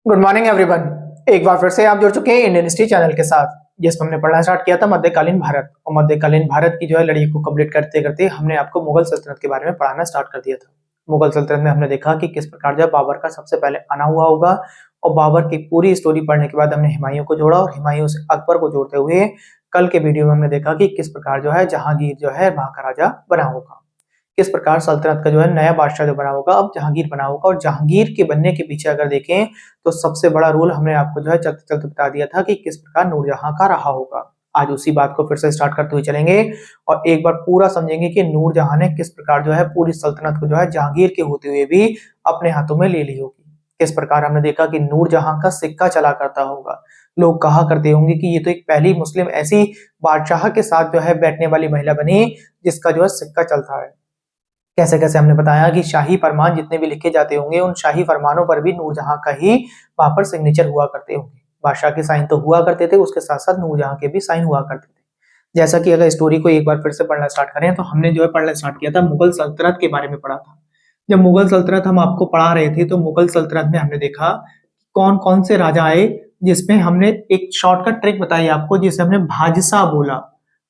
Good morning everyone. एक बार फिर से आप जुड़ चुके हैं इंडियन हिस्ट्री चैनल के साथ, जिसमें हमने पढ़ना स्टार्ट किया था मध्यकालीन भारत। और मध्यकालीन भारत की लड़ाई को कंप्लीट करते करते हमने आपको मुगल सल्तनत के बारे में पढ़ाना स्टार्ट कर दिया था। मुगल सल्तनत में हमने देखा कि किस प्रकार बाबर का सबसे पहले आना हुआ होगा, और बाबर की पूरी स्टोरी पढ़ने के बाद हमने हुमायूं को जोड़ा, और हुमायूं से अकबर को जोड़ते हुए कल के वीडियो में हमने देखा कि किस प्रकार जहांगीर वहां का राजा बना होगा, किस प्रकार सल्तनत का नया बादशाह बना होगा, अब जहांगीर बना होगा। और जहांगीर के बनने के पीछे अगर देखें तो सबसे बड़ा रोल हमने आपको चलते चलते बता दिया था कि किस प्रकार नूरजहां का रहा होगा। आज उसी बात को फिर से स्टार्ट करते हुए चलेंगे और एक बार पूरा समझेंगे कि नूरजहां ने किस प्रकार पूरी सल्तनत को जहांगीर के होते हुए भी अपने हाथों में ले ली होगी। किस प्रकार हमने देखा कि नूरजहां का सिक्का चला करता होगा। लोग कहा करते होंगे कि ये तो एक पहली मुस्लिम ऐसी बादशाह के साथ बैठने वाली महिला बनी जिसका सिक्का चलता है। कैसे कैसे हमने बताया कि शाही फरमान जितने भी लिखे जाते होंगे उन शाही फरमानों पर भी नूरजहां का ही वहां पर सिग्नेचर हुआ करते होंगे। बादशाह के साइन तो हुआ करते थे, उसके साथ साथ नूरजहां के भी साइन हुआ करते थे। जैसा कि अगर स्टोरी को एक बार फिर से पढ़ना स्टार्ट करें तो हमने पढ़ना स्टार्ट किया था मुगल सल्तनत के बारे में पढ़ा था। जब मुगल सल्तनत हम आपको पढ़ा रहे थे तो मुगल सल्तनत में हमने देखा कौन कौन से राजा आए, जिसमें हमने एक शॉर्टकट ट्रिक बताई आपको जिसे हमने भाजसा बोला।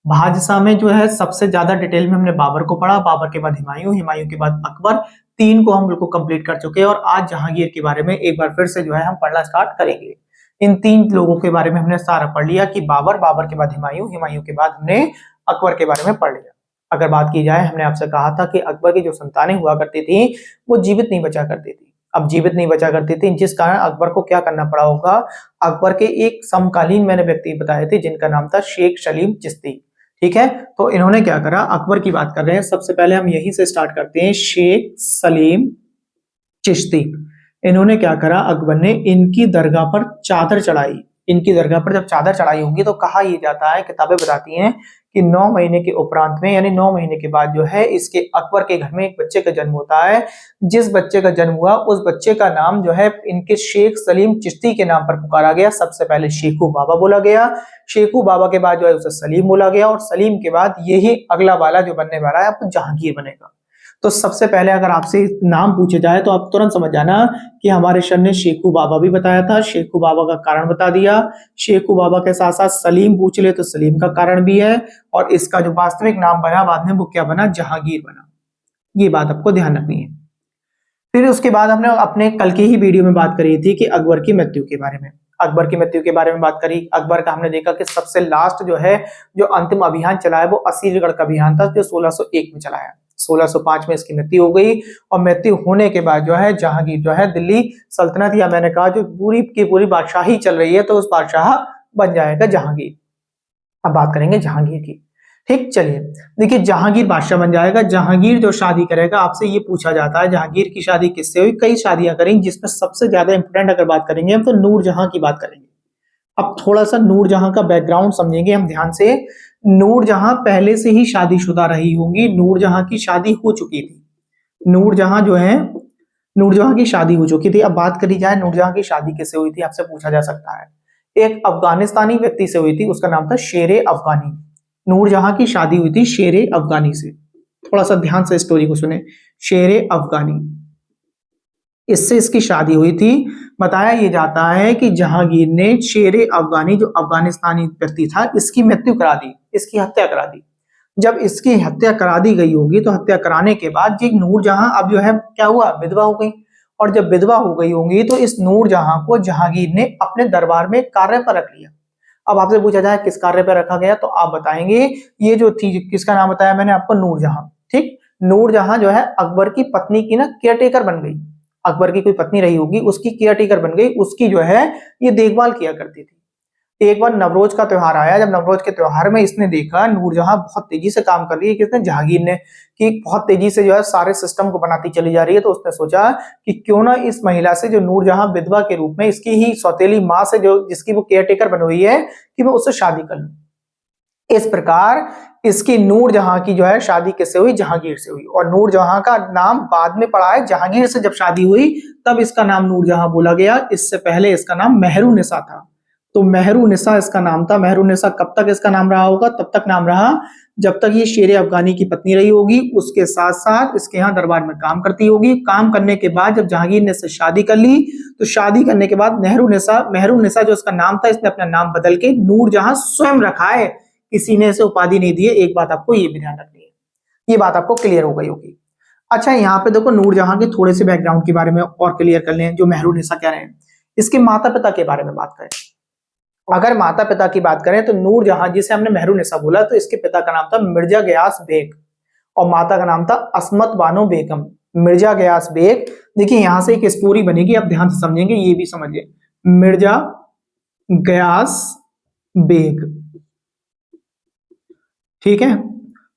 भाजसा में सबसे ज्यादा डिटेल में हमने बाबर को पढ़ा, बाबर के बाद हुमायूं, हुमायूं के बाद अकबर। तीन को हम बिल्कुल कंप्लीट कर चुके हैं और आज जहांगीर के बारे में एक बार फिर से हम पढ़ना स्टार्ट करेंगे। इन तीन लोगों के बारे में हमने सारा पढ़ लिया कि बाबर, बाबर के बाद हुमायूं, हुमायूं के बाद हमने अकबर के बारे में पढ़ लिया। अगर बात की जाए, हमने आपसे कहा था कि अकबर की जो संतानें हुआ करती थी वो जीवित नहीं बचा करती थी। अब जीवित नहीं बचा करती थी, जिस कारण अकबर को क्या करना पड़ा होगा। अकबर के एक समकालीन मैंने व्यक्ति बताए थे जिनका नाम था शेख सलीम चिश्ती। ठीक है, तो इन्होंने क्या करा, अकबर की बात कर रहे हैं, सबसे पहले हम यहीं से स्टार्ट करते हैं। शेख सलीम चिश्ती, इन्होंने क्या करा, अकबर ने इनकी दरगाह पर चादर चढ़ाई। इनकी दरगाह पर जब चादर चढ़ाई होगी तो कहा यह जाता है, किताबें बताती हैं कि 9 महीने के उपरांत में यानी 9 महीने के बाद इसके अकबर के घर में एक बच्चे का जन्म होता है। जिस बच्चे का जन्म हुआ उस बच्चे का नाम इनके शेख सलीम चिश्ती के नाम पर पुकारा गया। सबसे पहले शेखू बाबा बोला गया, शेखू बाबा के बाद उसे सलीम बोला गया, और सलीम के बाद यही अगला वाला जो बनने वाला है अब जहांगीर बनेगा। तो सबसे पहले अगर आपसे नाम पूछे जाए तो आप तुरंत समझ जाना कि हमारे सर ने शेखू बाबा भी बताया था, शेखू बाबा का कारण बता दिया। शेखू बाबा के साथ साथ सलीम पूछ ले तो सलीम का कारण भी है, और इसका जो वास्तविक नाम बना बाद में वो क्या बना, जहांगीर बना। ये बात आपको ध्यान रखनी है। फिर उसके बाद हमने अपने कल की ही वीडियो में बात करी थी कि अकबर की मृत्यु के बारे में, अकबर की मृत्यु के बारे में बात करी। अकबर का हमने देखा कि सबसे लास्ट जो अंतिम अभियान चला है वो असीरगढ़ का अभियान था, जो 1601 में चलाया। 1605 में इसकी मृत्यु हो गई, और मृत्यु होने के बाद जहांगीर दिल्ली सल्तनत या मैंने कहा जो पूरी की पूरी बादशाही चल रही है तो उस बादशाह बन जाएगा जहांगीर। अब बात करेंगे जहांगीर की। ठीक, चलिए देखिए, जहांगीर बादशाह बन जाएगा। जहांगीर जो शादी करेगा, आपसे ये पूछा जाता है जहांगीर की शादी किससे हुई। कई शादियां करेंगे, जिसमें सबसे ज्यादा इंपोर्टेंट अगर बात करेंगे हम तो नूरजहां की बात करेंगे। अब थोड़ा सा नूरजहां का बैकग्राउंड समझेंगे हम ध्यान से। नूरजहां पहले से ही शादीशुदा रही होंगी, नूरजहां की शादी हो चुकी थी। नूरजहां नूरजहां की शादी हो चुकी थी। अब बात करी जाए नूरजहां की शादी किससे हुई थी, आपसे पूछा जा सकता है। एक अफगानिस्तानी व्यक्ति से हुई थी, उसका नाम था शेरे अफगानी। नूरजहां की शादी हुई थी शेरे अफगानी से। थोड़ा सा ध्यान से स्टोरी को सुने। शेरे अफगानी, इससे इसकी शादी हुई थी। बताया यह जाता है कि जहांगीर ने शेरे अफगानी जो अफगानिस्तानी व्यक्ति था इसकी मृत्यु करा दी, इसकी हत्या करा दी। जब इसकी हत्या करा दी गई होगी तो हत्या कराने के बाद जी नूरजहां अब क्या हुआ, विधवा हो गई। और जब विधवा हो गई होंगी तो इस नूरजहां को जहांगीर ने अपने दरबार में कार्य पर रख लिया। अब आपसे पूछा जाए किस कार्य पर रखा गया तो आप बताएंगे ये जो थी, किसका नाम बताया मैंने आपको, नूरजहां। ठीक, नूरजहां अकबर की पत्नी की केयरटेकर बन गई। अकबर की कोई पत्नी रही होगी, उसकी केयरटेकर बन गई, उसकी ये देखभाल किया करती थी। एक बार नवरोज का त्योहार आया, जब नवरोज के त्योहार में इसने देखा नूरजहां बहुत तेजी से काम कर रही है, किसने, जहांगीर ने, कि बहुत तेजी से सारे सिस्टम को बनाती चली जा रही है। तो उसने सोचा कि क्यों ना इस महिला से, जो नूरजहां विधवा के रूप में इसकी ही सौतेली माँ से जिसकी वो केयरटेकर बनी हुई है, कि मैं उससे शादी कर लूं। इस प्रकार इसकी नूरजहां की शादी किससे हुई, जहांगीर से हुई। और नूरजहां का नाम बाद में पड़ा है, जहांगीर से जब शादी हुई तब इसका नाम नूरजहां बोला गया। इससे पहले इसका नाम मेहरुनिसा था। तो मेहरुन्निसा इसका नाम था। मेहरुन्निसा कब तक इसका नाम रहा होगा? तब तक नाम रहा जब तक ये शेर अफगानी की पत्नी रही होगी। उसके साथ साथ इसके यहाँ दरबार में काम करती होगी। काम करने के बाद जब जहांगीर ने इससे शादी कर ली, तो शादी करने के बाद मेहरुन्निसा जो इसका नाम था, इसने अपना नाम बदल के नूरजहां स्वयं रखा है, किसी ने इसे उपाधि नहीं दी है। एक बात आपको ये भी ध्यान रखनी है, ये बात आपको क्लियर हो गई होगी। अच्छा, यहाँ पे देखो नूरजहां के थोड़े से बैकग्राउंड के बारे में और क्लियर कर लें। जो मेहरुन्निसा क्या रहे, इसके माता पिता के बारे में बात करें। अगर माता पिता की बात करें तो नूरजहां, जिसे हमने मेहरुन्निसा बोला, तो इसके पिता का नाम था मिर्जा गयास बेग और माता का नाम था अस्मत बानो बेगम। मिर्जा गयास बेग, देखिए यहां से एक स्टोरी बनेगी, आप ध्यान से समझेंगे, ये भी समझिए। मिर्जा गयास बेग, ठीक है,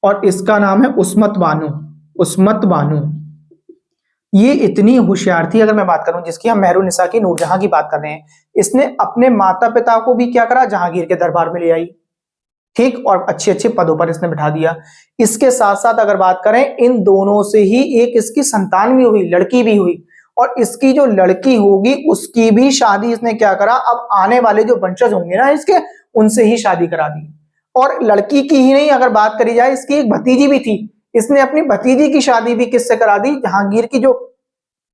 और इसका नाम है उस्मत बानो। उस्मत बानो ये इतनी होशियार थी, अगर मैं बात करूं जिसकी हम मेहरुन्निसा की, नूरजहां की बात कर रहे हैं, इसने अपने माता पिता को भी क्या करा, जहांगीर के दरबार में ले आई, ठीक, और अच्छे अच्छे पदों पर इसने बिठा दिया। इसके साथ साथ अगर बात करें, इन दोनों से ही एक इसकी संतान भी हुई, लड़की भी हुई, और इसकी जो लड़की होगी उसकी भी शादी इसने क्या करा, अब आने वाले जो वंशज होंगे ना इसके, उनसे ही शादी करा दी। और लड़की की ही नहीं, अगर बात करी जाए, इसकी एक भतीजी भी थी, इसने अपनी भतीजी की शादी भी किससे करा दी, जहांगीर की जो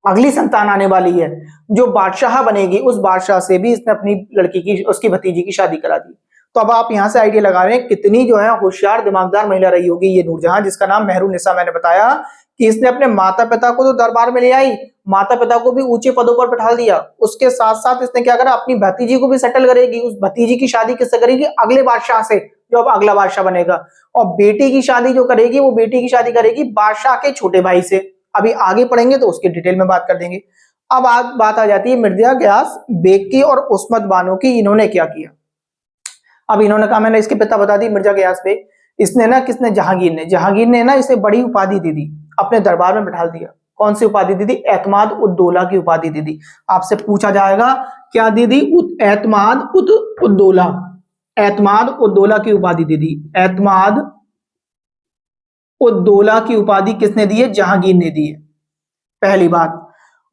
अगली संतान आने वाली है, जो बादशाह बनेगी, उस बादशाह से भी इसने अपनी लड़की की, उसकी भतीजी की शादी करा दी। तो अब आप यहां से आइडिया लगा रहे हैं कितनी जो है होशियार दिमागदार महिला रही होगी ये नूरजहां, जिसका नाम मेहरुन्निसा। मैंने बताया कि इसने अपने माता पिता को तो दरबार में ले आई, माता पिता को भी ऊंचे पदों पर बैठा दिया, उसके साथ साथ इसने क्या करा, अपनी भतीजी को भी सेटल करेगी। उस भतीजी की शादी किससे करेगी, अगले बादशाह से, जो अब अगला बादशाह बनेगा। और बेटी की शादी जो करेगी, वो बेटी की शादी करेगी बादशाह के छोटे भाई से। अभी आगे पढ़ेंगे तो उसकी डिटेल में बात कर देंगे। अब आज बात आ जाती है मिर्जा गयास बेग की और उस्मत बानो की, इन्होंने क्या किया। अब इन्होंने कहा, मैंने इसके पिता बता दी मिर्जा गयास बेग, इसने ना, किसने, जहांगीर ने ना इसे बड़ी उपाधि दे दी, अपने दरबार में बिठा दिया। कौन सी उपाधि दी थी, एतमाद उद दौला की उपाधि दी थी। आपसे पूछा जाएगा क्या दी थी, एतमाद उद दौला, एतमाद उद दौला की उपाधि दी थी। एतमाद उद दौला की उपाधि किसने दी है, जहांगीर ने दी है, पहली बात।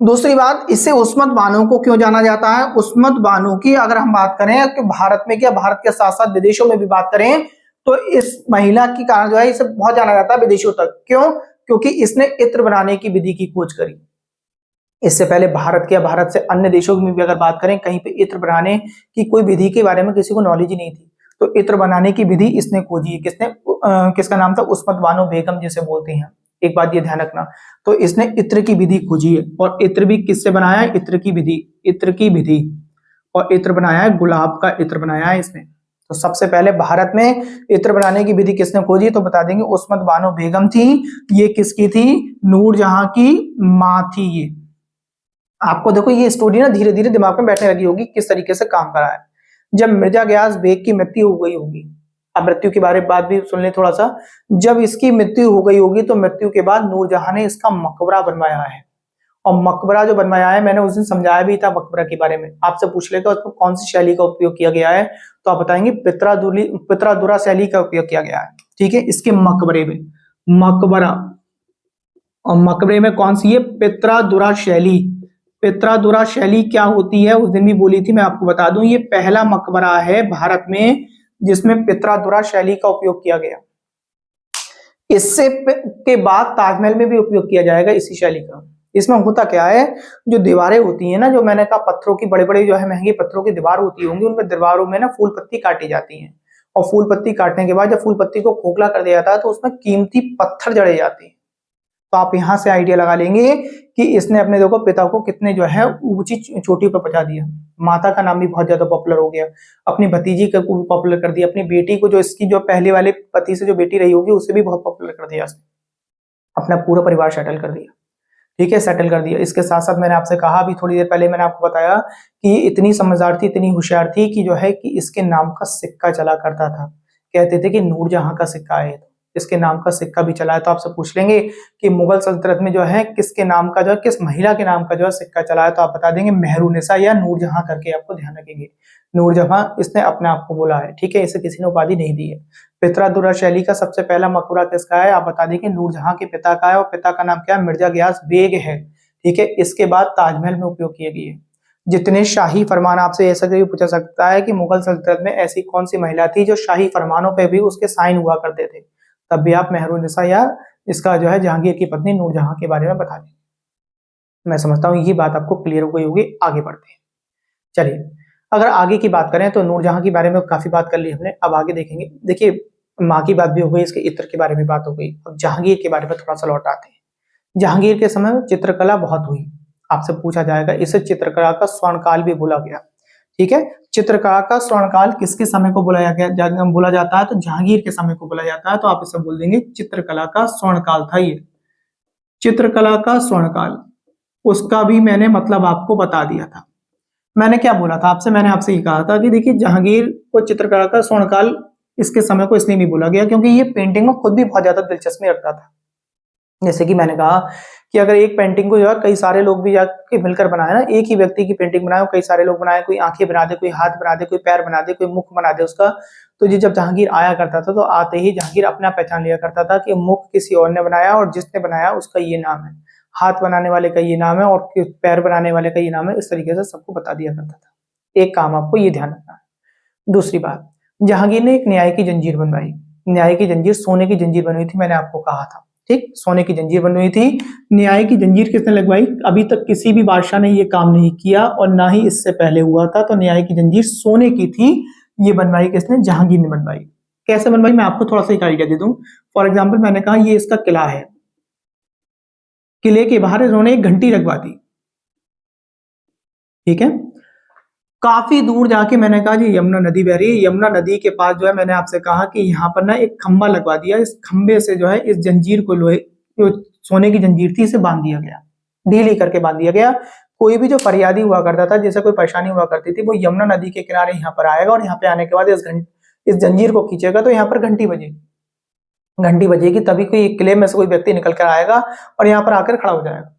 दूसरी बात, इसे उस्मत बानो को क्यों जाना जाता है, उस्मत बानो की अगर हम बात करें कि भारत में क्या, भारत के साथ साथ विदेशों में भी बात करें, तो इस महिला की कारण जो है इसे बहुत जाना जाता है विदेशों तक। क्यों, क्योंकि इसने इत्र बनाने की विधि की खोज करी। इससे पहले भारत के, भारत से अन्य देशों में भी अगर बात करें, कहीं पे इत्र बनाने की कोई विधि के बारे में किसी को नॉलेज ही नहीं थी, तो इत्र बनाने की विधि इसने खोजी है। किसने, किसका नाम था, उस्मत बानो बेगम जिसे बोलते हैं। एक बात ये ध्यान रखना, तो इसने इत्र की विधि खोजी है, और इत्र भी किससे बनाया है, इत्र की विधि, इत्र की विधि, और इत्र बनाया है, गुलाब का इत्र बनाया है इसने। तो सबसे पहले भारत में इत्र बनाने की विधि किसने खोजी, तो बता देंगे उस्मत बानो बेगम थी। ये किसकी थी, नूरजहां की मां थी। ये आपको देखो ये स्टोरी ना धीरे धीरे दिमाग में बैठने लगी होगी, किस तरीके से काम करा है। जब मिर्जा गयास बेग की मृत्यु हो गई होगी, अब मृत्यु के बारे में बात भी सुन ले थोड़ा सा, जब इसकी मृत्यु हो गई होगी तो मृत्यु के बाद नूरजहां ने इसका मकबरा बनवाया है। और मकबरा जो बनवाया है, मैंने उस दिन समझाया भी था मकबरा के बारे में, आपसे पूछ लेगा उसमें कौन सी शैली का उपयोग किया गया है, तो आप बताएंगे पित्रादुरा शैली का उपयोग किया गया है। ठीक है, इसके मकबरे में, मकबरा, और मकबरे में कौन सी है, पित्रादुरा शैली। पित्रादुरा शैली क्या होती है, उस दिन भी बोली थी, मैं आपको बता दूं, ये पहला मकबरा है भारत में जिसमें पित्रादुरा शैली का उपयोग किया गया। इससे के बाद ताजमहल में भी उपयोग किया जाएगा इसी शैली का। इसमें होता क्या है, जो दीवारें होती है ना, जो मैंने कहा पत्थरों की, बड़े बड़े जो है महंगे पत्थरों की दीवार होती होंगी, उनमें दीवारों में ना फूल पत्ती काटी जाती है, और फूल पत्ती काटने के बाद जब फूल पत्ती को खोखला कर दिया जाता है तो उसमें कीमती पत्थर जड़े जाते हैं। तो आप यहां से आइडिया लगा लेंगे कि इसने अपने देखो पिता को कितने जो है ऊंची चोटी पर पहुंचा दिया। माता का नाम भी बहुत ज्यादा पॉपुलर हो गया, अपनी भतीजी को भी पॉपुलर कर दिया, अपनी बेटी को, जो इसकी जो पहले वाले पति से जो बेटी रही होगी उसे भी बहुत पॉपुलर कर दिया उसने, अपना पूरा परिवार सेटल कर दिया। ठीक है, सेटल कर दिया। इसके साथ साथ मैंने आपसे कहा अभी थोड़ी देर पहले, मैंने आपको बताया कि इतनी समझदार थी, इतनी होशियार थी कि जो है कि इसके नाम का सिक्का चला करता था। कहते थे कि नूरजहां का सिक्का है, इसके नाम का सिक्का भी चला है। तो आपसे पूछ लेंगे कि मुगल सल्तनत में जो है किसके नाम का, जो है किस महिला के नाम का जो है सिक्का चला है, तो आप बता देंगे मेहरुन्निसा या नूरजहां करके आपको ध्यान रखेंगे। नूरजहां इसने अपने आप को बोला है, ठीक है, इसे किसी ने उपाधि नहीं दी है। पित्रादुरा शैली का सबसे पहला मकबरा किसका है, आप बता देंगे नूरजहां के पिता का है, और पिता का नाम क्या है, मिर्जा गयास बेग है। ठीक है, इसके बाद ताजमहल में उपयोग किए गए। जितने शाही फरमान, आपसे ऐसा भी पूछा सकता है कि मुगल सल्तनत में ऐसी कौन सी महिला थी जो शाही फरमानों पे भी उसके साइन हुआ करते थे, तब भी आप मेहरुन्निसा या इसका जो है जहांगीर की पत्नी नूरजहां के बारे में बता दें। मैं समझता हूँ ये बात आपको क्लियर हो गई होगी। आगे बढ़ते हैं। चलिए, अगर आगे की बात करें तो नूरजहां के बारे में काफी बात कर ली हमने, अब आगे देखेंगे। देखिए, माँ की बात भी हो गई, इसके इत्र के बारे में बात हो गई, अब जहांगीर के बारे में थोड़ा सा लौट आते हैं। जहांगीर के समय में चित्रकला बहुत हुई। आपसे पूछा जाएगा इसे चित्रकला का स्वर्णकाल भी बोला गया। ठीक है, चित्रकला का स्वर्णकाल किसके समय को बोला जाता है, तो जहांगीर के समय को बोला जाता है। तो आप इसे बोल देंगे चित्रकला का स्वर्णकाल था ये, चित्रकला का स्वर्णकाल। उसका भी मैंने मतलब आपको बता दिया था। मैंने क्या बोला था आपसे, मैंने आपसे ये कहा था कि देखिए जहांगीर को चित्रकला का स्वर्णकाल इसके समय को इसलिए भी बोला गया क्योंकि ये पेंटिंग में खुद भी बहुत ज्यादा दिलचस्पी रखता था। जैसे कि मैंने कहा कि अगर एक पेंटिंग को जो है कई सारे लोग भी जाके मिलकर बनाए ना, एक ही व्यक्ति की पेंटिंग बनाए, कई सारे लोग बनाए, कोई आंखें बना दे, कोई हाथ बना दे, कोई पैर बना दे, कोई मुख बना दे उसका, तो ये जब जहांगीर आया करता था तो आते ही जहांगीर अपना पहचान लिया करता था कि मुख किसी और ने बनाया और जिसने बनाया उसका ये नाम है, हाथ बनाने वाले का ये नाम है और पैर बनाने वाले का ये नाम है। इस तरीके से सबको बता दिया करता था। एक काम आपको ये ध्यान रखना है। दूसरी बात, जहांगीर ने एक न्याय की जंजीर बनवाई। न्याय की जंजीर सोने की जंजीर बनी थी, मैंने आपको कहा था। ठीक, सोने की जंजीर बनी हुई थी। न्याय की जंजीर किसने लगवाई? अभी तक किसी भी बादशाह ने ये काम नहीं किया और ना ही इससे पहले हुआ था। तो न्याय की जंजीर सोने की थी, ये बनवाई किसने? जहांगीर ने बनवाई। कैसे बनवाई, मैं आपको थोड़ा सा एक आइडिया दे दूं। फॉर एग्जाम्पल, मैंने कहा ये इसका किला है, किले के बाहर इन्होंने एक घंटी लगवा दी। ठीक है, काफी दूर जाके मैंने कहा जी यमुना नदी बह रही है, यमुना नदी के पास जो है मैंने आपसे कहा कि यहाँ पर ना एक खंबा लगवा दिया, इस खंबे से जो है इस जंजीर को, लोहे जो सोने की जंजीर थी, इसे बांध दिया गया, ढीली करके बांध दिया गया। कोई भी जो फरियादी हुआ करता था, जैसे कोई परेशानी हुआ करती थी, वो यमुना नदी के किनारे यहाँ पर आएगा और यहाँ पे आने के बाद इस जंजीर को खींचेगा तो यहाँ पर घंटी बजेगी। घंटी बजेगी तभी कोई किले में से कोई व्यक्ति निकल कर आएगा और यहाँ पर आकर खड़ा हो जाएगा।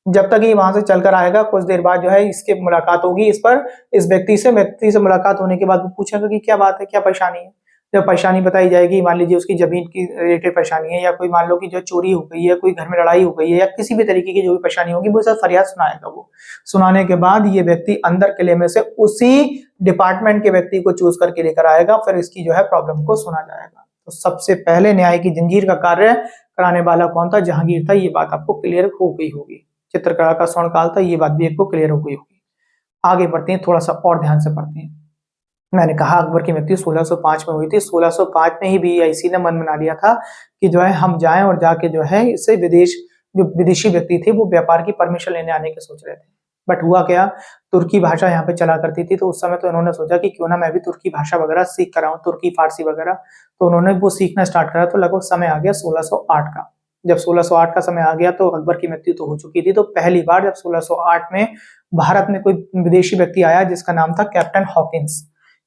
जब तक ये वहां से चलकर आएगा, कुछ देर बाद जो है इसके मुलाकात होगी इस व्यक्ति से मुलाकात होने के बाद वो पूछेगा कि क्या बात है, क्या परेशानी है। जब परेशानी बताई जाएगी, मान लीजिए उसकी जमीन की रिलेटेड परेशानी है, या कोई मान लो कि जो चोरी हो गई है, कोई घर में लड़ाई हो गई है, या किसी भी तरीके की जो भी परेशानी होगी, वो सब फरियाद सुनाएगा। वो सुनाने के बाद ये व्यक्ति अंदर किले में से उसी डिपार्टमेंट के व्यक्ति को चूज करके लेकर आएगा, फिर इसकी जो है प्रॉब्लम को सुना जाएगा। तो सबसे पहले न्याय की जंजीर का कार्य कराने वाला कौन था? जहांगीर था। ये बात आपको क्लियर हो गई होगी। चित्रकला का स्वर्णकाल था, ये बात भी आपको क्लियर हो गई होगी। आगे बढ़ते हैं, थोड़ा सा और ध्यान से पढ़ते हैं। मैंने कहा अकबर की मृत्यु 1605 में हुई थी। 1605 में ही बीआईसी ने मन बना लिया था कि जो है हम जाएं और जाके जो है इससे जो विदेशी व्यक्ति थे वो व्यापार की परमिशन लेने आने के सोच रहे थे। बट हुआ क्या, तुर्की भाषा यहाँ पे चला करती थी, तो उस समय तो इन्होंने सोचा कि क्यों ना मैं भी तुर्की भाषा वगैरह सीख कर आऊं, तुर्की फारसी वगैरह। तो उन्होंने वो सीखना स्टार्ट करा। तो लगभग समय आ गया 1608 का। जब 1608 का समय आ गया तो अकबर की मृत्यु तो हो चुकी थी। तो पहली बार जब 1608 में भारत में कोई विदेशी व्यक्ति आया जिसका नाम था कैप्टन हॉकिंस।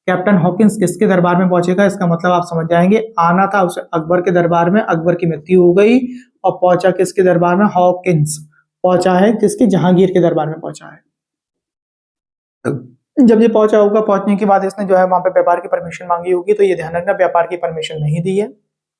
कैप्टन हॉकिंस किसके दरबार में पहुंचेगा, इसका मतलब आप समझ जाएंगे। आना था उसे अकबर के दरबार में, अकबर की मृत्यु हो गई और पहुंचा किसके दरबार में? हॉकिंस पहुंचा है किसके? जहांगीर के दरबार में पहुंचा है। जब ये पहुंचा होगा, पहुंचने के बाद इसने जो है वहां पे व्यापार की परमिशन मांगी होगी। तो ये ध्यान रखना, व्यापार की परमिशन नहीं दी है।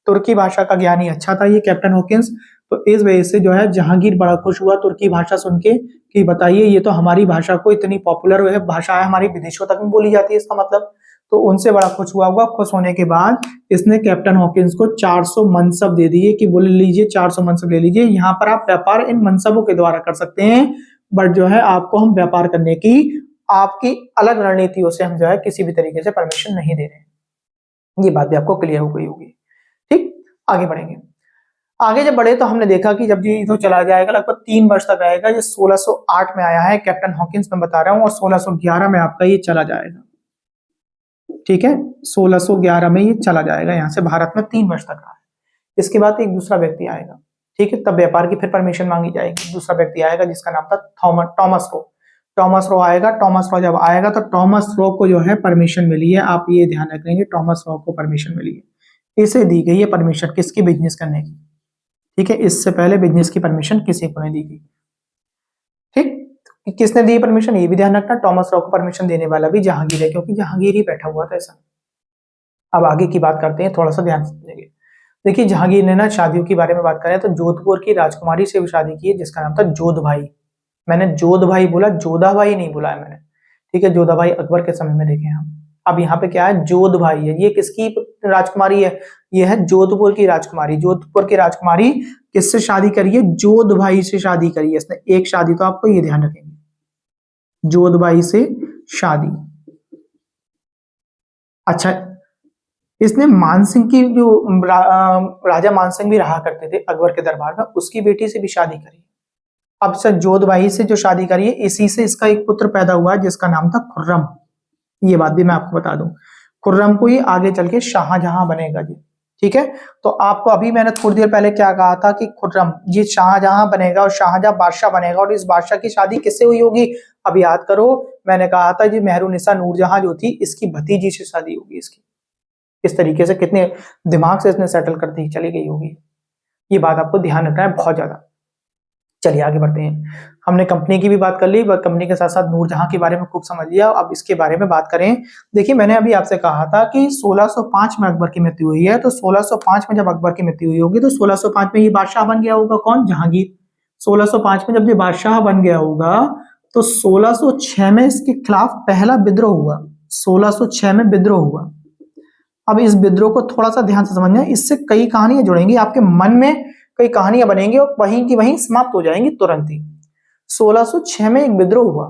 तुर्की भाषा का ज्ञानी अच्छा था ये कैप्टन हॉकिंस। तो इस वजह से जो है जहांगीर बड़ा खुश हुआ तुर्की भाषा सुन के कि बताइए ये तो हमारी भाषा को इतनी पॉपुलर है, भाषा है हमारी, विदेशों तक में बोली जाती है, इसका मतलब। तो उनसे बड़ा खुश हुआ होगा। खुश होने के बाद इसने कैप्टन हॉकिंस को 400 मनसब दे दिए कि बोले लीजिए 400 मनसब ले लीजिए, यहाँ पर आप व्यापार इन मनसबों के द्वारा कर सकते हैं, बट जो है आपको हम व्यापार करने की आपकी अलग रणनीतियों से हम जो है किसी भी तरीके से परमिशन नहीं दे रहे। ये बात भी आपको क्लियर हो गई होगी। ठीक, आगे बढ़ेंगे। आगे जब बढ़े तो हमने देखा कि जब ये तो चला जाएगा, लगभग 3 वर्ष तक आएगा। ये 1608 में आया है कैप्टन हॉकिंस, में बता रहा हूँ, और 1611 में आपका ये चला जाएगा। ठीक है, 1611 में ये चला जाएगा यहाँ से भारत में, 3 वर्ष तक रहा है। इसके बाद एक दूसरा व्यक्ति आएगा। ठीक है, तब व्यापार की फिर परमिशन मांगी जाएगी। दूसरा व्यक्ति आएगा जिसका नाम था टॉमस रो। टॉमस रो आएगा। टॉमस रो जब आएगा तो टॉमस रो को जो है परमिशन मिली है, आप ये ध्यान रखेंगे, टॉमस रो को परमिशन मिली है। इसे दी गई है परमिशन किसकी? बिजनेस करने की। ठीक है, इससे पहले बिजनेस की परमिशन किसी को नहीं दी गई। ठीक, किसने दी परमिशन? ये भी ध्यान रखना, टॉमस रो को परमिशन देने वाला भी जहांगीर है, क्योंकि जहांगीर ही बैठा हुआ था ऐसा। अब आगे की बात करते हैं, थोड़ा सा ध्यान समझेंगे। देखिए जहांगीर ने ना शादियों के बारे में बात करें तो जोधपुर की राजकुमारी से भी शादी की है जिसका नाम था जोध भाई। मैंने जोध भाई बोला, जोधा भाई नहीं बोला है मैंने। ठीक है, जोधा भाई अकबर के समय में देखें हम। अब यहाँ पे क्या है, जोध भाई है, ये किसकी राजकुमारी है, ये है जोधपुर की राजकुमारी। जोधपुर की राजकुमारी किससे शादी करी है, जोध भाई से शादी करी है इसने। एक शादी तो आपको ये ध्यान रखेंगे, जोध भाई से शादी। अच्छा, इसने मानसिंह की जो राजा मानसिंह भी रहा करते थे अकबर के दरबार में, उसकी बेटी से भी शादी करी। अब सर जोध भाई से जो शादी करी है, इसी से इसका एक पुत्र पैदा हुआ है जिसका नाम था खुर्रम। ये बात भी मैं आपको बता दूं, खुर्रम को ही आगे चल के शाहजहां बनेगा जी। ठीक है, तो आपको अभी मैंने थोड़ी देर पहले क्या कहा था कि खुर्रम ये शाहजहां बनेगा और शाहजहां बादशाह बनेगा, और इस बादशाह की शादी किससे हुई होगी, अब याद करो, मैंने कहा था जी मेहरुनिसा नूरजहां जो थी इसकी भतीजी से शादी होगी इसकी। इस तरीके से कितने दिमाग से इसने सेटल करती चली गई होगी, ये बात आपको ध्यान रखना है बहुत ज्यादा। चलिए आगे बढ़ते हैं, हमने कंपनी की भी बात कर ली, कंपनी के साथ साथ नूरजहां के बारे में खूब समझ लिया। अब इसके बारे में बात करें, देखिए मैंने अभी आपसे कहा था कि 1605 में अकबर की मृत्यु हुई है, तो 1605 में जब अकबर की मृत्यु हुई होगी तो 1605 में ये बादशाह बन गया होगा कौन, जहांगीर। 1605 में जब ये बादशाह बन गया होगा तो 1606 में इसके खिलाफ पहला विद्रोह हुआ, 1606 में विद्रोह हुआ। अब इस विद्रोह को थोड़ा सा ध्यान से समझना, इससे कई कहानियां जुड़ेंगी आपके मन में, कई कहानियां बनेंगी और वहीं की वहीं समाप्त हो जाएंगी तुरंत ही। 1606 में एक विद्रोह हुआ,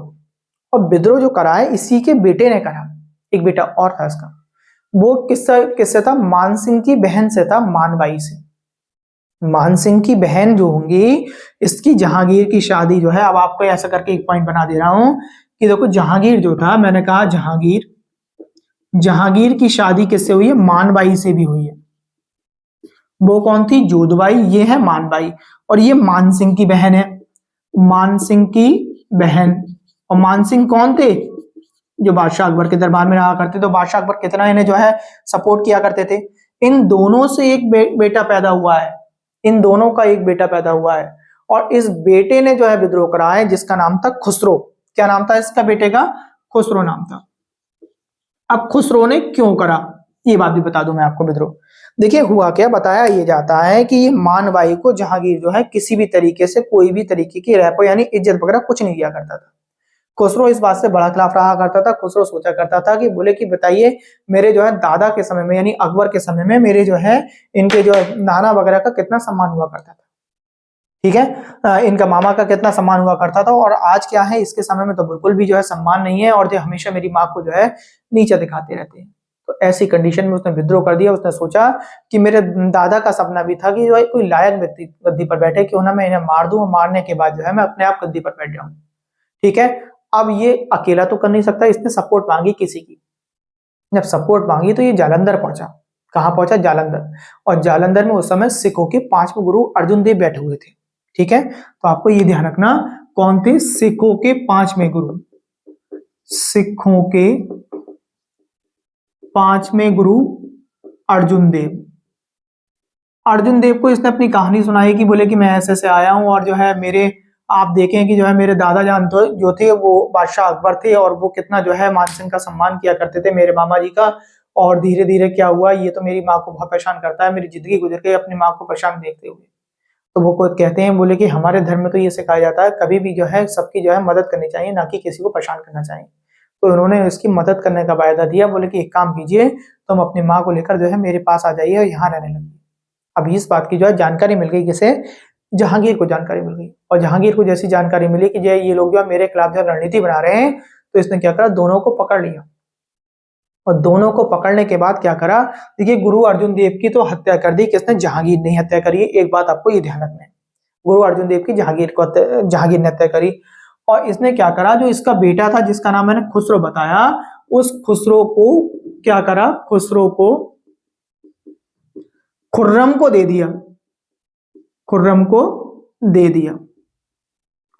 और विद्रोह जो करा है इसी के बेटे ने करा, एक बेटा और था इसका। वो किससे था, मानसिंह की बहन से था, मानबाई से। मानसिंह की बहन जो होंगी, इसकी जहांगीर की शादी जो है, अब आपको ऐसा करके एक पॉइंट बना दे रहा हूं कि देखो जहांगीर जो था, मैंने कहा जहांगीर की शादी किससे हुई है, मानबाई से भी हुई है। वो कौन थी, जोधबाई, ये है मानबाई, और ये मानसिंह की बहन है, मानसिंह की बहन। और मानसिंह कौन थे, जो बादशाह अकबर के दरबार में रहा करते, तो बादशाह अकबर कितना इन्हें जो है सपोर्ट किया करते थे। इन दोनों से एक बेटा पैदा हुआ है, इन दोनों का एक बेटा पैदा हुआ है, और इस बेटे ने जो है विद्रोह करा है जिसका नाम था खुसरो। क्या नाम था इसका बेटे का, खुसरो नाम था। अब खुसरो ने क्यों करा, ये बात भी बता दूं मैं आपको विद्रोह। देखिए हुआ क्या, बताया ये जाता है कि ये मानबाई को जहांगीर जो है किसी भी तरीके से, कोई भी तरीके की रैपो यानी इज्जत वगैरह कुछ नहीं दिया करता था। खुसरो इस बात से बड़ा खिलाफ रहा करता था। खुसरो सोचा करता था कि बोले कि बताइए, मेरे जो है दादा के समय में यानी अकबर के समय में मेरे जो है इनके जो नाना वगैरह का कितना सम्मान हुआ करता था, ठीक है, इनका मामा का कितना सम्मान हुआ करता था, और आज क्या है इसके समय में तो बिल्कुल भी जो है सम्मान नहीं है, और जो हमेशा मेरी माँ को जो है नीचा दिखाते रहते हैं। तो ऐसी कंडीशन में उसने विद्रोह कर दिया। उसने सोचा कि मेरे दादा का सपना भी था कि जो है कोई लायक व्यक्ति गद्दी पर बैठे, क्यों ना मैं इन्हें मार दूं, और मारने के बाद जो है मैं अपने आप गद्दी पर बैठ जाऊं। ठीक है, अब ये अकेला तो कर नहीं सकता, इसने सपोर्ट मांगी किसी की। जब सपोर्ट मांगी तो ये जालंधर पहुंचा। कहां पहुंचा, जालंधर। और जालंधर में उस समय सिखों के 5वें गुरु अर्जुन देव बैठे हुए थे। ठीक है, तो आपको ये ध्यान रखना, कौन थे, सिखों के 5वें गुरु, सिखों के 5वें गुरु अर्जुन देव। अर्जुन देव को इसने अपनी कहानी सुनाई कि बोले कि मैं ऐसे से आया हूं, और जो है मेरे, आप देखें कि जो है मेरे दादा जान तो जो थे वो बादशाह अकबर थे, और वो कितना जो है मानसिंह का सम्मान किया करते थे, मेरे मामा जी का। और धीरे धीरे क्या हुआ, ये तो मेरी माँ को बहुत परेशान करता है, मेरी जिंदगी गुजर गई अपनी माँ को परेशान देखते हुए। तो वो खुद कहते हैं, बोले कि हमारे धर्म में तो ये सिखाया जाता है कभी भी जो है सबकी जो है मदद करनी चाहिए, ना कि किसी को परेशान करना चाहिए। तो उन्होंने इसकी मदद करने का वायदा दिया, बोले कि एक काम कीजिए, तुम अपनी माँ को लेकर जो है मेरे पास आ जाइए और यहाँ रहने लगिए। अब इस बात की जो है जानकारी मिल गई किसे, जहांगीर को जानकारी मिल गई। और जहांगीर को जैसी जानकारी मिली कि जो ये लोग जो है मेरे खिलाफ जो रणनीति बना रहे हैं, तो इसने क्या करा, दोनों को पकड़ लिया। और दोनों को पकड़ने के बाद क्या करा, देखिए गुरु अर्जुन देव की तो हत्या कर दी किसने, जहांगीर ने हत्या करी। एक बात आपको ये ध्यान रखना है, गुरु अर्जुन देव की जहांगीर ने हत्या करी। और इसने क्या करा, जो इसका बेटा था जिसका नाम मैंने खुसरो बताया, उस खुसरो को क्या करा, खुसरो को खुर्रम को दे दिया, खुर्रम को दे दिया।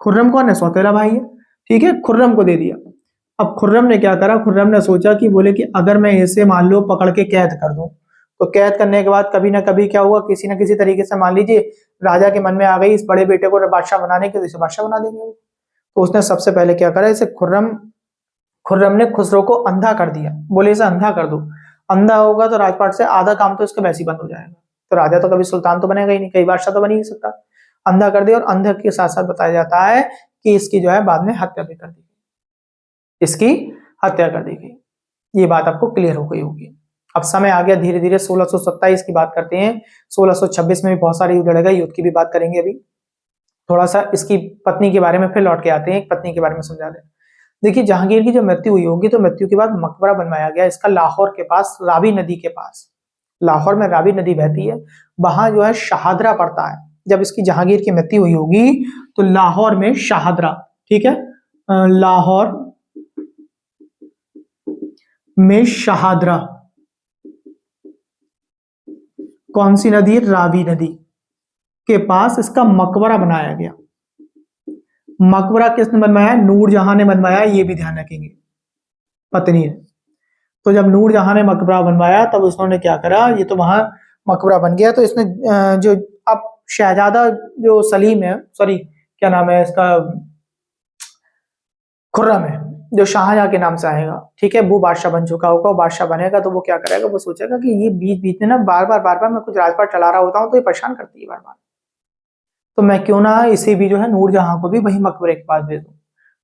खुर्रम कौन है, सौतेला भाई है, ठीक है, खुर्रम को दे दिया। अब खुर्रम ने क्या करा, खुर्रम ने सोचा कि बोले कि अगर मैं इसे मान लो पकड़ के कैद कर दूं, तो कैद करने के बाद कभी ना कभी क्या हुआ, किसी ना किसी तरीके से मान लीजिए राजा के मन में आ गई इस बड़े बेटे को बादशाह बनाने के, तो इसे बादशाह बना देंगे। तो उसने सबसे पहले क्या करा, इसे खुर्रम ने खुसरो को अंधा कर दिया। बोले इसे अंधा कर दो, अंधा होगा तो राजपाट से आधा काम तो इसका वैसे ही बंद हो जाएगा, तो राजा तो कभी सुल्तान तो बनेगा ही नहीं, कई बादशाह तो बन ही नहीं सकता। अंधा कर दिया, और अंधे के साथ साथ बताया जाता है कि इसकी जो है बाद में हत्या भी कर दी। इसकी हत्या कर दी गई। ये बात आपको क्लियर हो गई होगी। अब समय आ गया धीरे धीरे 1627 की बात करते हैं। 1626 में भी बहुत सारे युद्ध लड़ गए, युद्ध की भी बात करेंगे। अभी थोड़ा सा इसकी पत्नी के बारे में फिर लौट के आते हैं, एक पत्नी के बारे में समझा दें। देखिए जहांगीर की जब मृत्यु हुई होगी तो मृत्यु के बाद मकबरा बनवाया गया इसका लाहौर के पास, रावी नदी के पास। लाहौर में रावी नदी बहती है, वहां जो है शाहदरा पड़ता है। जब इसकी जहांगीर की मृत्यु हुई होगी तो लाहौर में शाहदरा, ठीक है, लाहौर में शाहदरा, कौन सी नदी? रावी नदी के पास इसका मकबरा बनाया गया। मकबरा किसने बनवाया? नूरजहां ने बनवाया, ये भी ध्यान रखेंगे, पत्नी ने। तो जब नूरजहां ने मकबरा बनवाया तब उसने क्या करा, ये तो वहां मकबरा बन गया तो इसने जो अब शहजादा जो सलीम है, सॉरी क्या नाम है इसका, खुर्रम है, जो शाहजहां के नाम से आएगा, ठीक है, वो बादशाह बन चुका होगा। बादशाह बनेगा तो वो क्या करेगा, वो सोचेगा कि ये बीच बीच में ना बार बार मैं कुछ राजपाट चला रहा होता हूँ तो ये परेशान करती है बार बार, तो मैं क्यों ना इसे भी जो है नूरजहां को भी वही मकबरे के पास भेज दूं।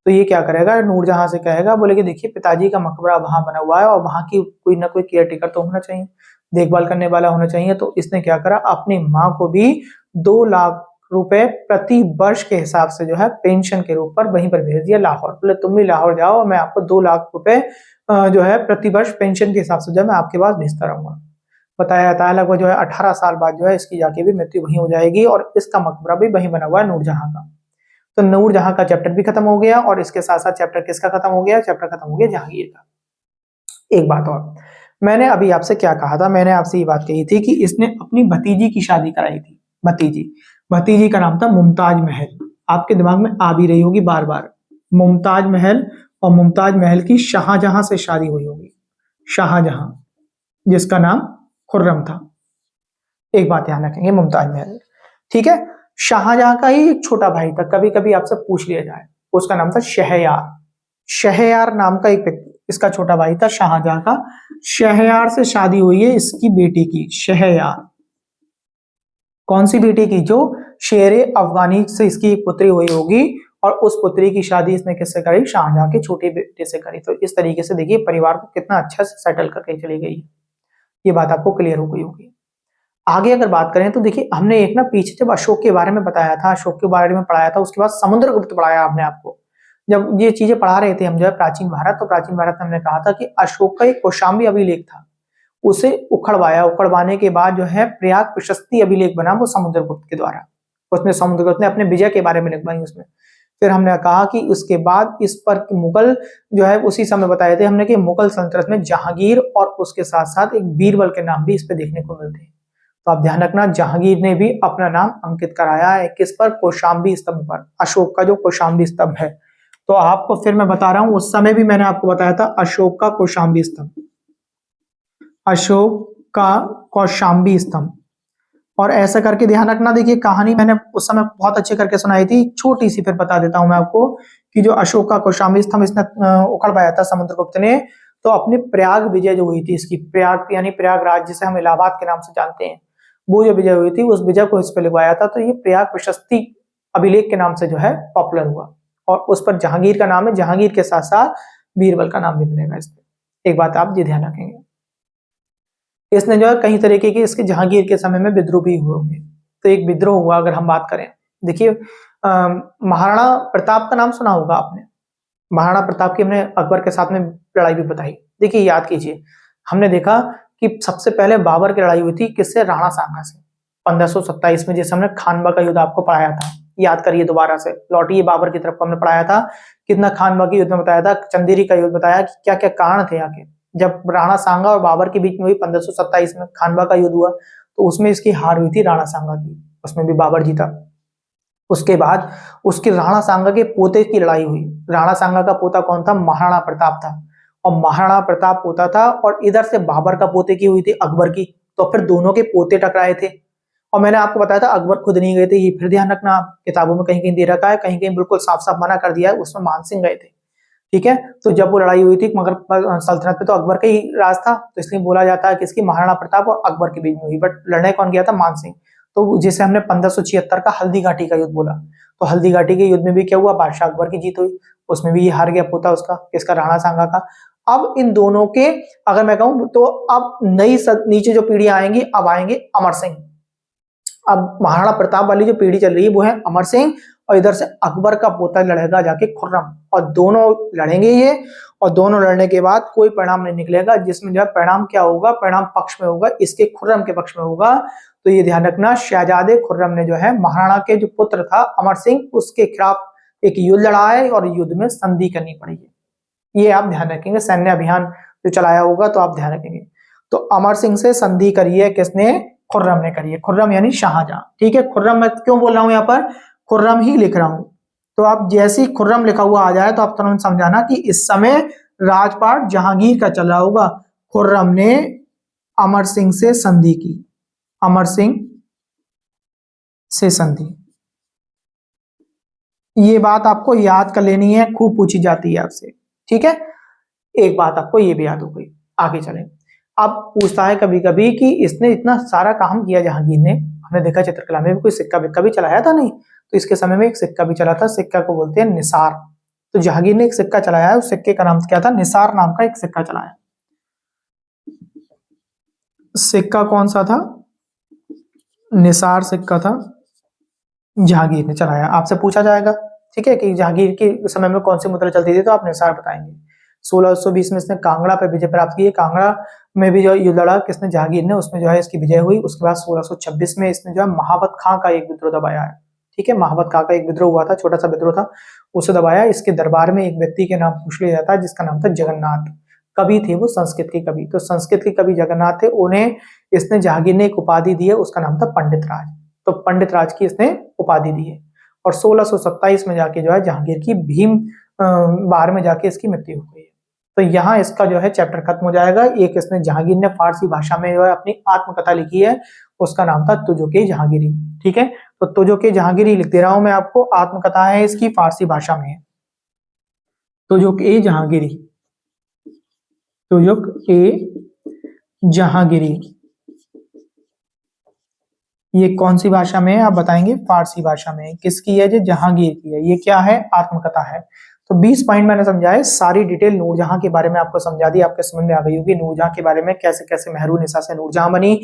तो ये क्या करेगा, नूरजहां से कहेगा, बोले कि देखिए पिताजी का मकबरा वहां बना हुआ है और वहां की कोई ना कोई केयर टेकर तो होना चाहिए, देखभाल करने वाला होना चाहिए। तो इसने क्या करा, अपनी माँ को भी 2 लाख रुपए प्रति वर्ष के हिसाब से जो है पेंशन के रूप पर वहीं पर भेज दिया लाहौर। बोले तुम भी लाहौर जाओ, मैं आपको 2 लाख रुपए जो है प्रति वर्ष पेंशन के हिसाब से जो है मैं आपके पास भेजता रहूंगा। बताया जाता है लगभग जो है 18 साल बाद जो है इसकी जाके भी मृत्यु वहीं हो जाएगी और इसका मकबरा भी वहीं बना हुआ है नूरजहां का। तो नूरजहां का चैप्टर भी खत्म हो गया और इसके साथ साथ चैप्टर किसका खत्म हो गया, चैप्टर खत्म हो गया जहांगीर का। एक बात और, मैंने अभी आपसे क्या कहा था, मैंने आपसे ये बात कही थी कि इसने अपनी भतीजी की शादी कराई थी। भतीजी का नाम था मुमताज महल। आपके दिमाग में आ भी रही होगी बार बार, मुमताज महल, और मुमताज महल की शाहजहां से शादी हुई होगी, शाहजहां जिसका नाम खुर्रम था। एक बात ध्यान रखेंगे, मुमताज महल, ठीक है। शाहजहां का ही एक छोटा भाई था, कभी कभी आपसे पूछ लिया जाए, उसका नाम था शहरयार। शहरयार नाम का एक व्यक्ति, इसका छोटा भाई था शाहजहां का। शहरयार से शादी हुई है इसकी बेटी की, शहरयार। कौन सी बेटी की? जो शेरे अफगानी से इसकी एक पुत्री हुई होगी और उस पुत्री की शादी इसने किससे करी? शाहजहां के छोटे बेटे से करी। तो इस तरीके से देखिए परिवार को कितना अच्छा से सेटल करके चली गई, ये बात आपको क्लियर हो गई होगी। आगे अगर बात करें तो देखिए हमने एक ना पीछे जब अशोक के बारे में बताया था, अशोक के बारे में पढ़ाया था, उसके बाद समुद्रगुप्त पढ़ाया आपने आपको। जब ये चीजें पढ़ा रहे थे हम जो है प्राचीन भारत, तो प्राचीन भारत में हमने कहा था कि अशोक का एक कौशाम्बी अभिलेख था, उसे उखड़वाया, उखड़वाने के बाद जो है प्रयाग प्रशस्ति अभिलेख बना वो समुद्रगुप्त के द्वारा। उसमें समुद्रगुप्त ने अपने विजय के बारे में लिखवाई उसमें। फिर हमने कहा कि उसके बाद इस पर मुगल जो है उसी समय बताए थे हमने कि मुगल सल्तनत में जहांगीर और उसके साथ साथ एक बीरबल के नाम भी इस पे देखने को मिलते हैं। तो आप ध्यान रखना, जहांगीर ने भी अपना नाम अंकित कराया है किस पर? कौशाम्बी स्तंभ पर, अशोक का जो कौशाम्बी स्तंभ है। तो आपको फिर मैं बता रहा हूं, उस समय भी मैंने आपको बताया था अशोक का कौशाम्बी स्तंभ, अशोक का कौशाम्बी स्तंभ। और ऐसा करके ध्यान रखना, देखिए कहानी मैंने उस समय बहुत अच्छे करके सुनाई थी, छोटी सी फिर बता देता हूं मैं आपको कि जो अशोक का कौशाम्बी स्तंभ इसने उखड़ पाया था समुद्रगुप्त ने, तो अपनी प्रयाग विजय जो हुई थी इसकी, प्रयाग यानी प्रयागराज जिसे हम इलाहाबाद के नाम से जानते हैं, वो जो विजय हुई थी उस विजय को इस पे लिखवाया था। तो ये प्रयाग प्रशस्ति अभिलेख के नाम से जो है पॉपुलर हुआ और उस पर जहांगीर का नाम है, जहांगीर के साथ साथ बीरबल का नाम भी मिलेगा इस पे। एक बात आप ये ध्यान रखेंगे। इसने जो है कई तरीके के इसके जहांगीर के समय में विद्रोह भी हुए होंगे। तो एक विद्रोह हुआ अगर हम बात करें, देखिए महाराणा प्रताप का नाम सुना होगा आपने। महाराणा प्रताप की हमने अकबर के साथ में लड़ाई भी बताई। देखिए याद कीजिए, हमने देखा कि सबसे पहले बाबर की लड़ाई हुई थी किससे? राणा सांगा से 1527 में, जैसे हमने खानवा का युद्ध आपको पढ़ाया था, याद करिए दोबारा से लौटिए बाबर की तरफ। हमने पढ़ाया था कितना खानवा के युद्ध में बताया था, चंदेरी का युद्ध बताया कि क्या क्या कारण थे आके जब राणा सांगा और बाबर के बीच में हुई 1527 में खानवा का युद्ध हुआ, तो उसमें इसकी हार हुई थी राणा सांगा की, उसमें भी बाबर जीता। उसके बाद उसके राणा सांगा के पोते की लड़ाई हुई। राणा सांगा का पोता कौन था? महाराणा प्रताप था, और महाराणा प्रताप पोता था, और इधर से बाबर का पोते की हुई थी अकबर की। तो फिर दोनों के पोते टकराए थे, और मैंने आपको बताया था अकबर खुद नहीं गए थे, ये फिर ध्यान रखना, किताबों में कहीं कहीं दे रखा है, कहीं कहीं बिल्कुल साफ साफ मना कर दिया है, उसमें मानसिंह गए थे, ठीक है। तो जब वो लड़ाई हुई थी मगर सल्तनत पे तो अकबर का ही राज था, तो इसलिए बोला जाता है कि इसकी महाराणा प्रताप और अकबर के बीच में हुई, बट लड़ने कौन गया था? मानसिंह। तो जिसे हमने 1576 का हल्दी घाटी का युद्ध बोला, तो हल्दी घाटी के युद्ध में भी क्या हुआ? बादशाह अकबर की जीत हुई। उसमें भी ये हार गया पोता उसका, किसका, राणा सांगा का। अब इन दोनों के अगर मैं कहूं तो अब नई नीचे जो पीढ़ी आएंगी, अब आएंगे अमर सिंह। अब महाराणा प्रताप वाली जो पीढ़ी चल रही है वो है अमर सिंह, और इधर से अकबर का पोता लड़ेगा जाके खुर्रम, और दोनों लड़ेंगे ये, और दोनों लड़ने के बाद कोई परिणाम नहीं निकलेगा, जिसमें जो है परिणाम क्या होगा, परिणाम पक्ष में होगा, इसके खुर्रम के पक्ष में होगा। तो ये ध्यान रखना, शहजादे खुर्रम ने जो है महाराणा के जो पुत्र था अमर सिंह, उसके खिलाफ एक युद्ध लड़ा है और युद्ध में संधि करनी पड़ेगी। ये आप ध्यान रखेंगे, सैन्य अभियान जो चलाया होगा तो आप ध्यान रखेंगे। तो अमर सिंह से संधि करी है किसने, खुर्रम ने करी है। खुर्रम यानी शाहजहां, ठीक है। खुर्रम मैं क्यों बोल रहा हूं, यहाँ पर खुर्रम ही लिख रहा हूं, तो आप जैसे ही खुर्रम लिखा हुआ आ जाए तो आप तुरंत समझाना कि इस समय राजपाट जहांगीर का चल रहा होगा। खुर्रम ने अमर सिंह से संधि की, अमर सिंह से संधि, ये बात आपको याद कर लेनी है, खूब पूछी जाती है आपसे, ठीक है। एक बात आपको ये भी याद हो गई। आगे चलें। अब पूछता है कभी कभी कि इसने इतना सारा काम किया जहांगीर ने, हमने देखा चित्रकला में भी कोई सिक्का विक्का भी चलाया था नहीं, तो इसके समय में एक सिक्का भी चला था, सिक्का को बोलते हैं निसार। तो जहांगीर ने एक सिक्का चलाया है, उस सिक्के का नाम क्या था, निसार नाम का एक सिक्का चलाया। सिक्का कौन सा था, निसार सिक्का था, जहांगीर ने चलाया। आपसे पूछा जाएगा, ठीक है, कि जहांगीर के समय में कौन सी मुद्रा चलती थी, तो आप निसार बताएंगे। 1620 में इसने कांगड़ा पे विजय प्राप्त की है, कांगड़ा में भी जो युद्ध लड़ा किसने, जहांगीर ने, उसमें जो है इसकी विजय हुई। उसके बाद 1626 में इसने जो है महाबत खां का एक विद्रोह दबाया है, ठीक है। महाबत खां का एक विद्रोह हुआ था, छोटा सा विद्रोह था, उसे दबाया। इसके दरबार में एक व्यक्ति के नाम पूछ लिया जाता है जिसका नाम था जगन्नाथ, कवि थे वो, संस्कृत के कवि। तो संस्कृत के कवि जगन्नाथ थे, उन्हें इसने जहांगीर ने एक उपाधि दी है, उसका नाम था पंडित राज। तो पंडित राज की इसने उपाधि दी है। और 1627 में जाके जो है जहांगीर की भीम बार में जाके इसकी मृत्यु हो गई है। तो यहाँ इसका जो है चैप्टर खत्म हो जाएगा। एक इसने जहांगीर ने फारसी भाषा में जो है अपनी आत्मकथा लिखी है, उसका नाम था तुझो-के जहांगीरी, ठीक है। तो तुझो-के जहांगीरी लिख दे रहा हूं मैं आपको, आत्मकथा है इसकी, फारसी भाषा में है, तुझो-के जहांगीरी, तुझो-के जहांगीरी। ये कौन सी भाषा में है आप बताएंगे, फारसी भाषा में। किसकी है, जो जहांगीर की है। ये क्या है, आत्मकथा है। तो 20 पॉइंट मैंने समझाए, सारी डिटेल नूरजहां के बारे में आपको समझा दी, आपके समझ में आ गई होगी नूरजहां के बारे में, कैसे कैसे मेहरुनिसा से नूरजहां बनी,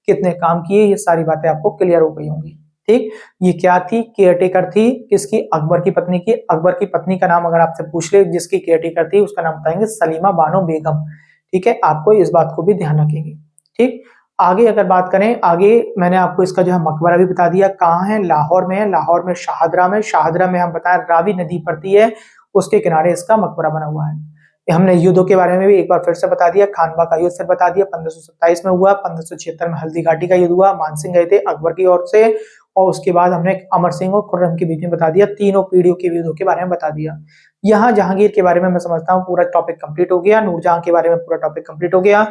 कितने काम किए, ये सारी बातें आपको क्लियर हो गई होंगी, ठीक। ये क्या थी, केयरटेकर थी, किसकी, अकबर की पत्नी की। अकबर की पत्नी का नाम अगर आपसे पूछ ले जिसकी केयरटेकर थी, उसका नाम बताएंगे सलीमा बानो बेगम, ठीक है। आपको इस बात को भी ध्यान रखेंगे, ठीक। आगे अगर बात करें, आगे मैंने आपको इसका जो है मकबरा भी बता दिया, कहाँ है, लाहौर में है। लाहौर में शाहदरा में, शाहदरा में हम बताया रावी नदी पड़ती है, उसके किनारे इसका मकबरा बना हुआ है। हमने युद्धों के बारे में भी एक बार फिर से बता दिया, खानवा का युद्ध फिर बता दिया, 1527 में हुआ, 1576 में हल्दी घाटी का युद्ध हुआ, मानसिंह गए थे अकबर की ओर से, और उसके बाद हमने अमर सिंह और खुर्रम के बीच में बता दिया, तीनों पीढ़ियों के युद्धों के बारे में बता दिया। यहाँ जहांगीर के बारे में मैं समझता हूँ पूरा टॉपिक कंप्लीट हो गया, नूरजहां के बारे में पूरा टॉपिक कंप्लीट हो गया।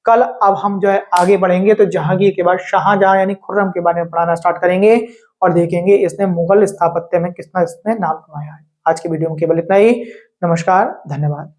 कल अब हम जो है आगे बढ़ेंगे, तो जहांगीर के बाद शाहजहां यानी खुर्रम के बारे में पढ़ाना स्टार्ट करेंगे, और देखेंगे इसने मुगल स्थापत्य में कितना इसने नाम कमाया है। आज की वीडियो में केवल इतना ही। नमस्कार, धन्यवाद।